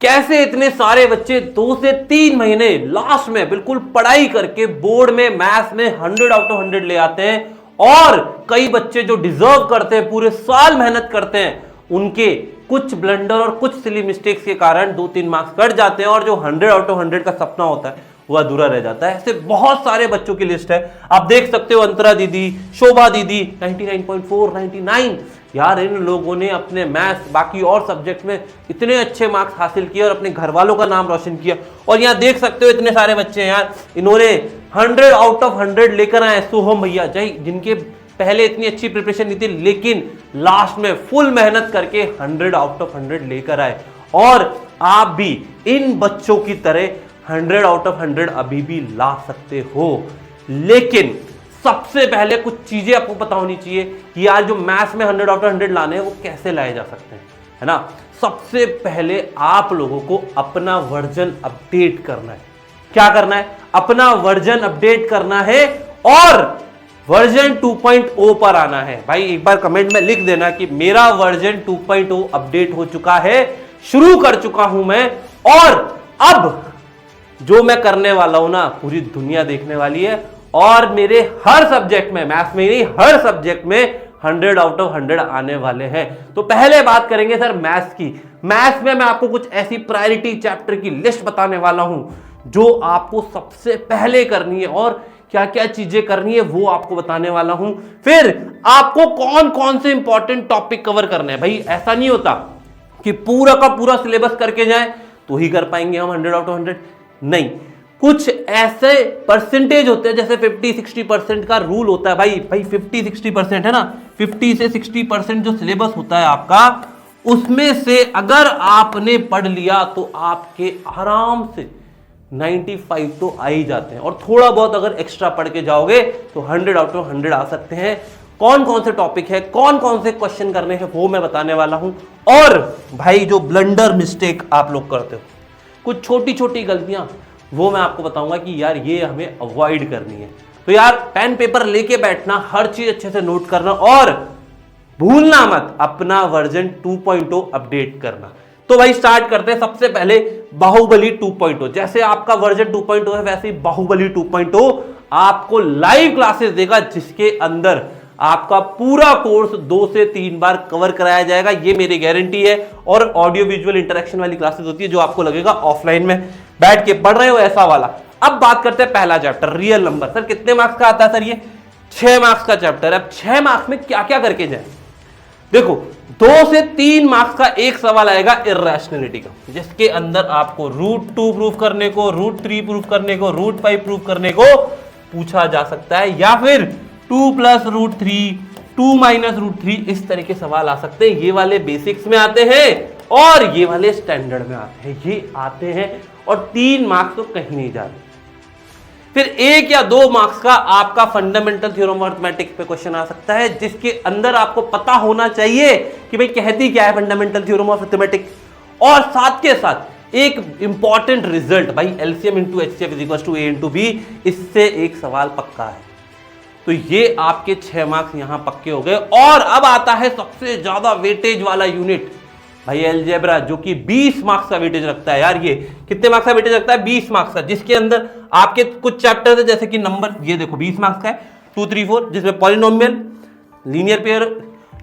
कैसे इतने सारे बच्चे 2 से 3 महीने लास्ट में बिल्कुल पढ़ाई करके बोर्ड में मैथ्स में 100 आउट ऑफ 100 ले आते हैं और कई बच्चे जो डिजर्व करते हैं पूरे साल मेहनत करते हैं उनके कुछ ब्लंडर और कुछ सिली मिस्टेक्स के कारण 2-3 मार्क्स कट जाते हैं और जो 100 आउट ऑफ 100 का सपना होता है वो अधूरा रह जाता है। ऐसे बहुत सारे बच्चों की लिस्ट है, आप देख सकते हो। अंतरा दीदी, शोभा दीदी 99.4, 99। यार इन लोगों ने अपने मैथ्स बाकी और सब्जेक्ट में इतने अच्छे मार्क्स हासिल किए और अपने घर वालों का नाम रोशन किया। और यहाँ देख सकते हो इतने सारे बच्चे हैं यार, इन्होंने 100 आउट ऑफ 100 लेकर आए। सोहम भैया जय, जिनके पहले इतनी अच्छी प्रिपरेशन नहीं थी लेकिन लास्ट में फुल मेहनत करके 100 आउट ऑफ 100 लेकर आए। और आप भी इन बच्चों की तरह 100 आउट ऑफ 100 अभी भी ला सकते हो, लेकिन सबसे पहले कुछ चीजें आपको पता होनी चाहिए कि यार जो मैथ्स में 100 आउट ऑफ 100 लाने हैं वो कैसे लाए जा सकते हैं, है ना। सबसे पहले आप लोगों को अपना वर्जन अपडेट करना है। क्या करना है? अपना वर्जन अपडेट करना है और वर्जन 2.0 पर आना है। भाई एक बार कमेंट में लिख देना कि मेरा वर्जन 2.0 अपडेट हो चुका है, शुरू कर चुका हूं मैं, और अब जो मैं करने वाला हूं ना पूरी दुनिया देखने वाली है। और मेरे हर सब्जेक्ट में, मैथ्स में नहीं हर सब्जेक्ट में 100 आउट ऑफ 100 आने वाले हैं। तो पहले बात करेंगे सर मैथ्स की। मैथ्स में मैं आपको कुछ ऐसी प्रायोरिटी चैप्टर की लिस्ट बताने वाला हूं जो आपको सबसे पहले करनी है और क्या क्या चीजें करनी है वो आपको बताने वाला हूं। फिर आपको कौन कौन से इंपॉर्टेंट टॉपिक कवर करने हैं। भाई ऐसा नहीं होता कि पूरा का पूरा सिलेबस करके जाए तो ही कर पाएंगे हम 100 आउट ऑफ 100, नहीं। कुछ ऐसे परसेंटेज होते हैं जैसे 50-60% का रूल होता है। भाई 50-60% है ना, 50 से 60% जो सिलेबस होता है आपका, उसमें से अगर आपने पढ़ लिया तो आपके आराम से 95 तो आ ही जाते हैं। और थोड़ा बहुत अगर एक्स्ट्रा पढ़ के जाओगे तो 100 आउट ऑफ 100 आ सकते हैं। कौन कौन से टॉपिक है, कौन कौन से क्वेश्चन करने हैं वो मैं बताने वाला हूं। और भाई जो ब्लंडर मिस्टेक आप लोग करते हो, कुछ छोटी छोटी गलतियां, वो मैं आपको बताऊंगा कि यार ये हमें अवॉइड करनी है। तो यार पेन पेपर लेके बैठना, हर चीज अच्छे से नोट करना और भूलना मत अपना वर्जन 2.0 अपडेट करना। तो भाई स्टार्ट करते हैं। सबसे पहले बाहुबली 2.0। जैसे आपका वर्जन 2.0 है वैसे ही बाहुबली 2.0 आपको लाइव क्लासेस देगा जिसके अंदर आपका पूरा कोर्स 2 से 3 बार कवर कराया जाएगा, ये मेरी गारंटी है। और ऑडियो विजुअल इंटरेक्शन वाली क्लासेस होती है जो आपको लगेगा ऑफलाइन में बैठ के पढ़ रहे हो, ऐसा वाला। अब बात करते हैं पहला चैप्टर, रियल नंबर। सर कितने मार्क्स का आता है? सर ये 6 मार्क्स का चैप्टर है। अब 6 मार्क्स में क्या क्या करके जाए? देखो 2 से 3 मार्क्स का एक सवाल आएगा इर्रेशनैलिटी का, जिसके अंदर आपको √2 प्रूव करने को, √3 प्रूव करने को, √5 प्रूव करने को पूछा जा सकता है, या फिर 2 + √3, 2 - √3, इस तरह के सवाल आ सकते हैं। ये वाले बेसिक्स में आते हैं और ये वाले स्टैंडर्ड में आते हैं, ये आते हैं। और 3 मार्क्स तो कहीं नहीं जा रहे। फिर 1 या 2 मार्क्स का आपका फंडामेंटल थ्योरम ऑफ अरिथमेटिक पे क्वेश्चन आ सकता है, जिसके अंदर आपको पता होना चाहिए कि भाई कहती क्या है फंडामेंटल थ्योरम ऑफ अरिथमेटिक। और साथ के साथ एक इंपॉर्टेंट रिजल्ट, भाई LCM × HCF = A × B, इससे एक सवाल पक्का है। तो ये आपके 6 मार्क्स यहां पक्के हो गए। और अब आता है सबसे ज्यादा वेटेज वाला यूनिट, भाई अलजेब्रा, जो कि 20 मार्क्स का वेटेज रखता है। यार ये कितने मार्क्स का वेटेज रखता है? 20 मार्क्स का, जिसके अंदर आपके कुछ चैप्टर है जैसे कि नंबर, ये देखो 20 मार्क्स का है, 2, 3, 4, जिसमें polynomial, linear pair,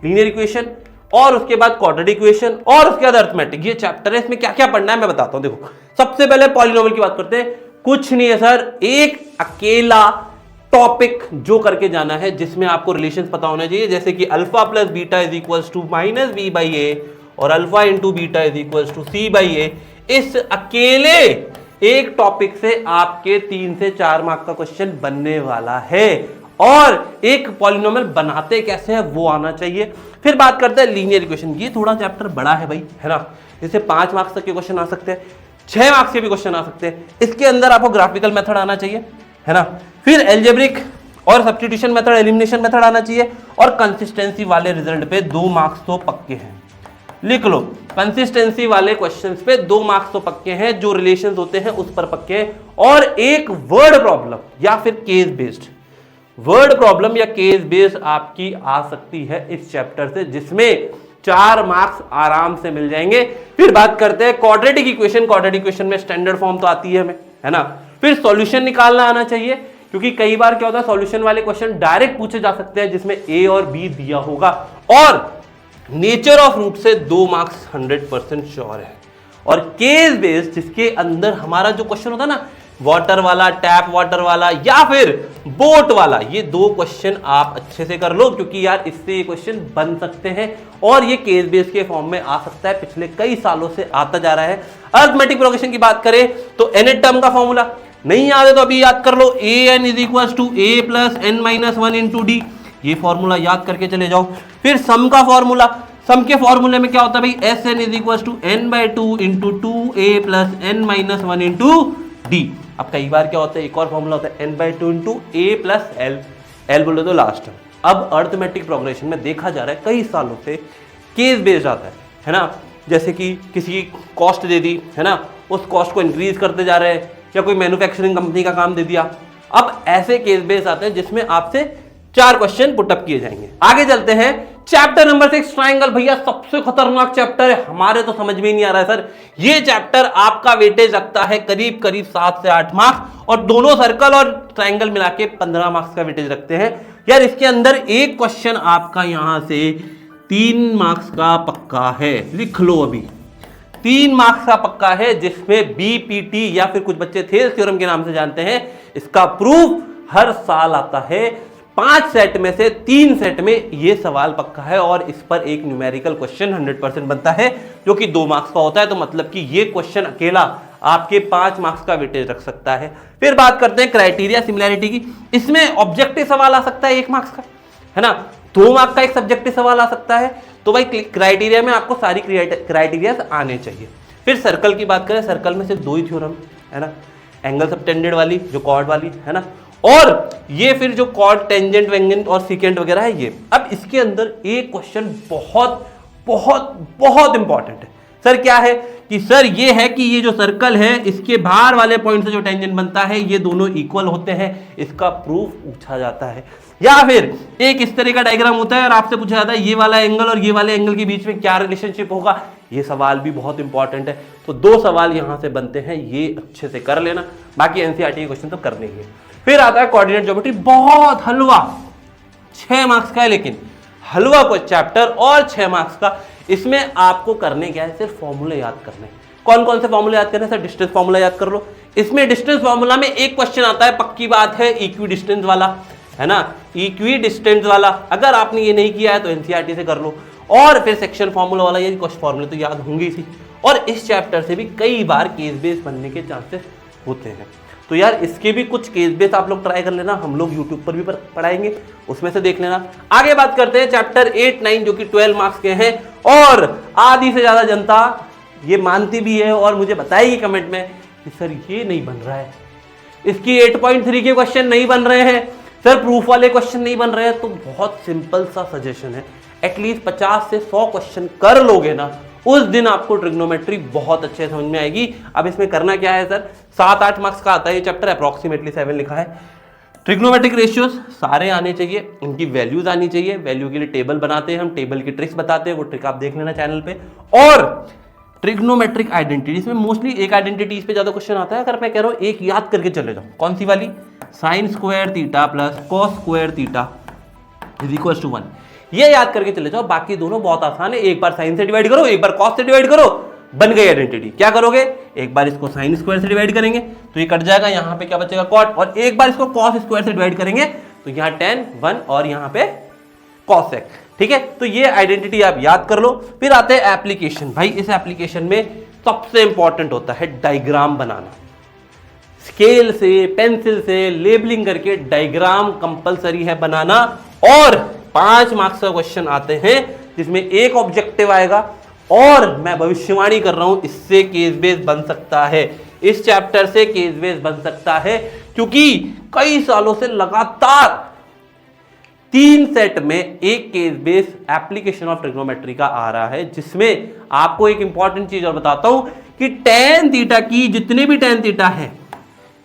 linear equation, और उसके बाद क्वाड्रेटिक इक्वेशन, और उसके बाद अरिथमेटिक, ये चैप्टर है। इसमें क्या क्या पढ़ना है मैं बताता हूं। देखो सबसे पहले पॉलिनोमियल की बात करते हैं। कुछ नहीं है सर, एक अकेला टॉपिक जो करके जाना है जिसमें आपको रिलेशंस पता होना चाहिए, जैसे कि α + β = -b/a और α × β = c/a। इस अकेले एक टॉपिक से आपके 3 से 4 मार्क्स का क्वेश्चन बनने वाला है। और एक पॉलिनोमियल बनाते कैसे हैं वो आना चाहिए। फिर बात करते हैं लीनियर इक्वेशन। ये थोड़ा चैप्टर बड़ा है भाई, है ना। इससे 5 मार्क्स तक के क्वेश्चन आ सकते हैं, 6 मार्क्स के भी क्वेश्चन आ सकते हैं। इसके अंदर आपको ग्राफिकल मेथड आना चाहिए, है ना। फिर एल्जेब्रिक और सब्स्टिट्यूशन मेथड, एलिमिनेशन मेथड आना चाहिए। और कंसिस्टेंसी वाले रिजल्ट पे 2 मार्क्स तो पक्के हैं, लिख लो। कंसिस्टेंसी वाले क्वेश्चंस पे 2 मार्क्स तो पक्के हैं, जो रिलेशंस होते हैं उस पर पक्के हैं। और एक वर्ड प्रॉब्लम या फिर केस बेस्ड, वर्ड प्रॉब्लम या केस बेस्ड आपकी आ सकती है इस चैप्टर से, जिसमें 4 मार्क्स आराम से मिल जाएंगे। फिर बात करते हैं क्वाड्रेटिक इक्वेशन। क्वाड्रेटिक इक्वेशन में स्टैंडर्ड फॉर्म तो आती है हमें, है ना। फिर सॉल्यूशन निकालना आना चाहिए, क्योंकि कई बार क्या होता है सॉल्यूशन वाले क्वेश्चन डायरेक्ट पूछे जा सकते हैं जिसमें ए और बी दिया होगा। और नेचर ऑफ रूट से 2 मार्क्स 100% श्योर है। और केस बेस्ड जिसके अंदर हमारा जो क्वेश्चन होता है ना, वाटर वाला, टैप वाटर वाला या फिर बोट वाला, ये 2 क्वेश्चन आप अच्छे से कर लो, क्योंकि यार इससे ये क्वेश्चन बन सकते हैं और ये केस बेस्ड के फॉर्म में आ सकता है, पिछले कई सालों से आता जा रहा है। अरिथमेटिक प्रोग्रेशन की बात करें तो nth टर्म का फॉर्मूला नहीं याद है तो अभी याद कर लो, an is equal to a plus n minus 1 into D, ये फॉर्मूला याद करके चले जाओ। फिर सम का फॉर्मूला, सम के फॉर्मूले में क्या होता है भाई, S N is equal to N by 2 into 2a plus n minus 1 into D. अब कई बार क्या होता है, एक और फॉर्मूला होता है n by 2 into a plus l बोले तो लास्ट। अब अरिथमेटिक प्रोग्रेशन में देखा जा रहा है कई सालों से केस बेस्ड आता है ना। जैसे कि किसी की कॉस्ट दे दी, है ना, उस कॉस्ट को इंक्रीज करते जा रहे हैं, या कोई मैन्युफैक्चरिंग कंपनी का काम दे दिया। अब ऐसे केस बेस्ड आते हैं जिसमें आपसे 4 क्वेश्चन पुटअप किए जाएंगे। आगे चलते हैं, चैप्टर नंबर 6 ट्राइंगल। भैया सबसे खतरनाक चैप्टर है, हमारे तो समझ में ही नहीं आ रहा है सर। ये चैप्टर आपका वेटेज रखता है करीब करीब 7 से 8 मार्क्स, और दोनों सर्कल और ट्राइंगल मिला के 15 मार्क्स का वेटेज रखते हैं। यार इसके अंदर एक क्वेश्चन आपका यहां से 3 मार्क्स का पक्का है, लिख लो अभी, 3 मार्क्स का पक्का है, जिसमें बीपीटी या फिर कुछ बच्चे थेल्स थ्योरम के नाम से जानते हैं। इसका प्रूफ हर साल आता है, 5 सेट में से 3 सेट में ये सवाल पक्का है, और इस पर एक न्यूमेरिकल क्वेश्चन 100% बनता है जो कि 2 मार्क्स का होता है। तो मतलब कि ये क्वेश्चन अकेला आपके 5 मार्क्स का वेटेज रख सकता है। फिर बात करते हैं क्राइटेरिया सिमिलैरिटी की। इसमें ऑब्जेक्टिव सवाल आ सकता है 1 मार्क्स का, है ना, 2 मार्क्स का एक सब्जेक्टिव सवाल आ सकता है। तो भाई क्राइटेरिया में आपको सारी क्राइटेरिया आने चाहिए। फिर सर्कल की बात करें, सर्कल में सिर्फ 2 ही थ्योरम, है ना, एंगल सबटेंडेड वाली जो कॉर्ड वाली, है ना, और ये फिर जो कॉर्ड टेंजेंट वेंजेंट और सीकेंट वगैरह है ये। अब इसके अंदर एक क्वेश्चन बहुत बहुत बहुत इंपॉर्टेंट है सर। क्या है कि सर ये है कि ये जो सर्कल है इसके बाहर वाले पॉइंट से जो टेंजेंट बनता है ये दोनों इक्वल होते हैं, इसका प्रूफ पूछा जाता है। या फिर एक इस तरह का डायग्राम होता है और आपसे पूछा जाता है ये वाला एंगल और ये वाले एंगल के बीच में क्या रिलेशनशिप होगा, ये सवाल भी बहुत इंपॉर्टेंट है। तो 2 सवाल यहां से बनते हैं, ये अच्छे से कर लेना, बाकी एनसीईआरटी के क्वेश्चन तो करने ही है। फिर आता है कोऑर्डिनेट ज्योमेट्री, बहुत हलवा, 6 मार्क्स का है, लेकिन हलवा को चैप्टर और 6 मार्क्स का। इसमें आपको करने क्या है, सिर्फ फॉर्मूले याद करने। कौन कौन से फॉर्मूले याद करने, सर डिस्टेंस फॉर्मूला याद कर लो। इसमें डिस्टेंस फॉर्मूला में एक क्वेश्चन आता है, पक्की बात है, इक्वी डिस्टेंस वाला, है ना, इक्वी डिस्टेंस वाला। अगर आपने ये नहीं किया है तो एनसीईआरटी से कर लो। और फिर सेक्शन फॉर्मूला वाला, ये कुछ फॉर्मूले तो याद होंगे ही। और इस चैप्टर से भी कई बार केस बेस बनने के चांसेस होते हैं। तो यार इसके भी कुछ केस बेस आप लोग ट्राई कर लेना, हम लोग यूट्यूब पर भी पढ़ाएंगे, उसमें से देख लेना। आगे बात करते हैं चैप्टर 8, 9 जो कि 12 मार्क्स के हैं, और आधी से ज्यादा जनता ये मानती भी है और मुझे बताएगी कमेंट में कि सर ये नहीं बन रहा है, इसकी 8.3 के क्वेश्चन नहीं बन रहे हैं, सर प्रूफ वाले क्वेश्चन नहीं बन रहे हैं। तो बहुत सिंपल सा सजेशन है, एटलीस्ट 50 से 100 क्वेश्चन कर लोगे ना, उस दिन आपको ट्रिग्नोमेट्री बहुत अच्छे समझ में आएगी। अब इसमें करना क्या है सर, 7-8 मार्क्स का आता है ये चैप्टर, अप्रॉक्सीमेटली 7 लिखा है। ट्रिग्नोमेट्रिक रेशियोज सारे आने चाहिए, उनकी वैल्यूज आनी चाहिए। वैल्यू के लिए टेबल बनाते हैं हम, टेबल की ट्रिक्स बताते हैं, वो ट्रिक आप देख लेना चैनल पे। और ट्रिग्नोमेट्रिक आइडेंटिटी, इसमें मोस्टली एक आइडेंटिटी पे ज्यादा क्वेश्चन आता है। अगर मैं कह रहा हूं एक याद करके चले जाओ, कौन सी वाली, sine square theta plus cos square theta is equal to 1, ये याद करके चले जाओ। बाकी दोनों बहुत आसान है, एक बार साइन से डिवाइड करो, एक बार कॉस से डिवाइड करो, बन गई आइडेंटिटी। क्या करोगे, एक बार इसको साइन स्क्वायर से डिवाइड करेंगे तो ये कट जाएगा, यहाँ पे क्या बचेगा कॉट, और एक बार इसको कॉस स्क्वायर से डिवाइड करेंगे तो यहाँ tan 1 और यहाँ पे cos sec, ठीक है। तो ये आइडेंटिटी आप याद कर लो। फिर आते हैं एप्लीकेशन। भाई इस एप्लीकेशन में सबसे इंपॉर्टेंट होता है डायग्राम बनाना, स्केल से, पेंसिल से लेबलिंग करके डायग्राम कंपलसरी है बनाना। और 5 मार्क्स का क्वेश्चन आते हैं जिसमें एक ऑब्जेक्टिव आएगा, और मैं भविष्यवाणी कर रहा हूं इससे केस बेस बन सकता है, इस चैप्टर से केस बेस बन सकता है, क्योंकि कई सालों से लगातार 3 सेट में एक case base application of trigonometry का आ रहा है। जिसमें आपको एक इंपॉर्टेंट चीज और बताता हूं कि tan थीटा की जितने भी tan थीटा है,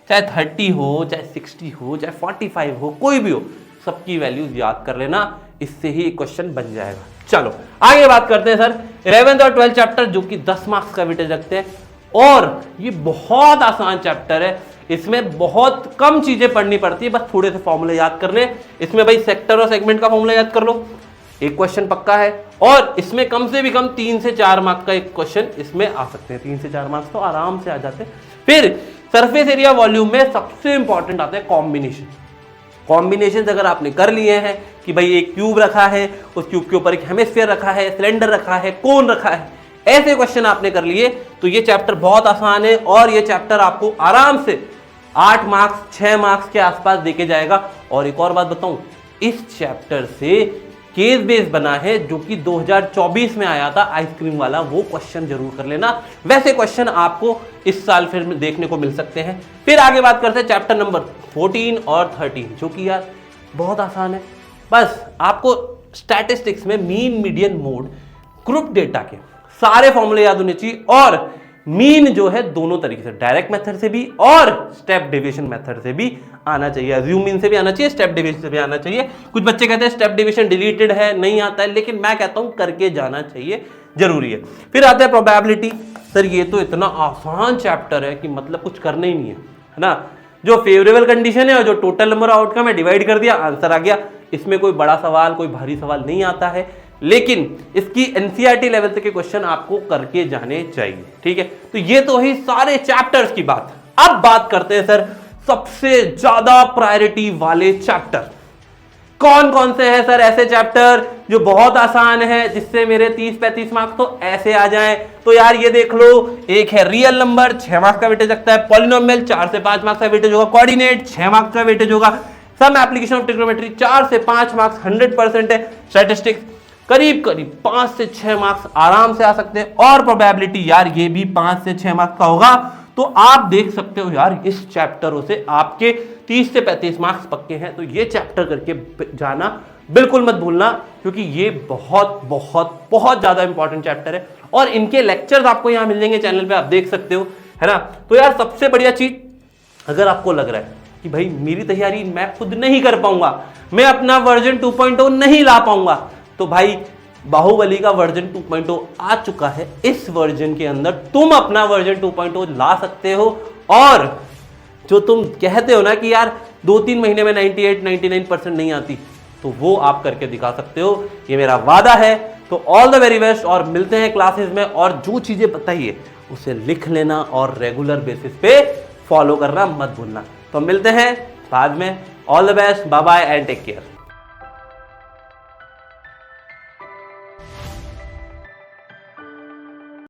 चाहे 30 हो, चाहे 60 हो, चाहे 45 हो, कोई भी हो, सबकी वैल्यूज याद कर लेना, इससे ही क्वेश्चन बन जाएगा। चलो आगे बात करते हैं सर 11th और 12th चैप्टर जो कि 10 मार्क्स का वेटेज रखते हैं और ये बहुत आसान चैप्टर है। इसमें बहुत कम चीजें पढ़नी पड़ती है, बस थोड़े से फॉर्मूले याद करने। इसमें भाई सेक्टर और सेगमेंट का फॉर्मूला याद कर लो, एक क्वेश्चन पक्का है। और इसमें कम से भी कम 3 से 4 मार्क्स का एक क्वेश्चन इसमें आ सकते हैं, 3 से 4 मार्क्स तो आराम से आ जाते हैं। फिर सरफेस एरिया वॉल्यूम में सबसे इंपॉर्टेंट आता है कॉम्बिनेशन। कॉम्बिनेशन अगर आपने कर लिए हैं कि भाई एक क्यूब रखा है, उस क्यूब के ऊपर एक हेमिस्फीयर रखा है, सिलेंडर रखा है, कोन रखा है, ऐसे क्वेश्चन आपने कर लिए तो ये चैप्टर बहुत आसान है और ये चैप्टर आपको आराम से 8 मार्क्स 6 मार्क्स के आसपास देके जाएगा। और एक और बात बताऊं, इस चैप्टर से केस बेस बना है जो कि 2024 में आया था आइसक्रीम वाला, वो क्वेश्चन जरूर कर लेना। वैसे क्वेश्चन आपको इस साल फिर देखने को मिल सकते हैं। फिर आगे बात करते हैं चैप्टर नंबर 14 और 13 जो कि यार बहुत आसान है। बस आपको स्टैटिस्टिक्स में mean median mode group data के सारे फॉर्मूले याद होने चाहिए और मीन जो है दोनों तरीके से, डायरेक्ट मेथड से भी और स्टेप डेविएशन मेथड से भी आना चाहिए। अज्यूम मीन से भी आना चाहिए, स्टेप डेविएशन से भी आना चाहिए। कुछ बच्चे कहते हैं स्टेप डेविएशन डिलीटेड है, नहीं आता है, लेकिन मैं कहता हूं करके जाना चाहिए, जरूरी है। फिर आता है प्रोबेबिलिटी। सर ये तो इतना आसान चैप्टर है कि मतलब कुछ करना ही नहीं है ना। जो फेवरेबल कंडीशन है और जो टोटल नंबर ऑफ आउटकम है डिवाइड कर दिया, आंसर आ गया। इसमें कोई बड़ा सवाल, कोई भारी सवाल नहीं आता है, लेकिन इसकी एनसीईआरटी लेवल तक के क्वेश्चन आपको करके जाने चाहिए। ठीक है, तो ये तो ही सारे चैप्टर्स की बात। अब बात करते हैं सर सबसे ज्यादा प्रायोरिटी वाले चैप्टर। कौन कौन से हैं सर ऐसे चैप्टर जो बहुत आसान है, जिससे मेरे 30-35 मार्क्स तो ऐसे आ जाएं? तो यार ये देख लो, एक है रियल नंबर, 6 मार्क्स का वेटेज रखता है। पॉलिनोमियल 4 से 5 मार्क्स का वेटेज होगा। कोऑर्डिनेट 6 मार्क्स का वेटेज होगा। सम एप्लीकेशन ऑफ ट्रिग्नोमेट्री 4 से 5 मार्क्स 100% है। स्टैटिस्टिक्स करीब करीब 5 से 6 मार्क्स आराम से आ सकते हैं। और प्रोबेबिलिटी यार ये भी 5 से 6 मार्क्स का होगा। तो आप देख सकते हो यार इस चैप्टरों से आपके 30 से 35 मार्क्स पक्के हैं। तो ये चैप्टर करके जाना बिल्कुल मत भूलना, क्योंकि ये बहुत बहुत बहुत ज्यादा इंपॉर्टेंट चैप्टर है और इनके लेक्चर्स आपको यहां मिल जाएंगे चैनल पे, आप देख सकते हो, है ना। तो यार सबसे बढ़िया चीज, अगर आपको लग रहा है कि भाई मेरी तैयारी मैं खुद नहीं कर पाऊंगा, मैं अपना वर्जन 2.0 नहीं ला पाऊंगा, तो भाई बाहुबली का वर्जन 2.0 आ चुका है। इस वर्जन के अंदर तुम अपना वर्जन 2.0 ला सकते हो। और जो तुम कहते हो ना कि यार 2-3 महीने में 98-99% नहीं आती, तो वो आप करके दिखा सकते हो, ये मेरा वादा है। तो ऑल द वेरी बेस्ट और मिलते हैं क्लासेस में। और जो चीजें बताइए उसे लिख लेना और रेगुलर बेसिस पे फॉलो करना मत भूलना। तो मिलते हैं बाद में। All the best, bye bye and take care.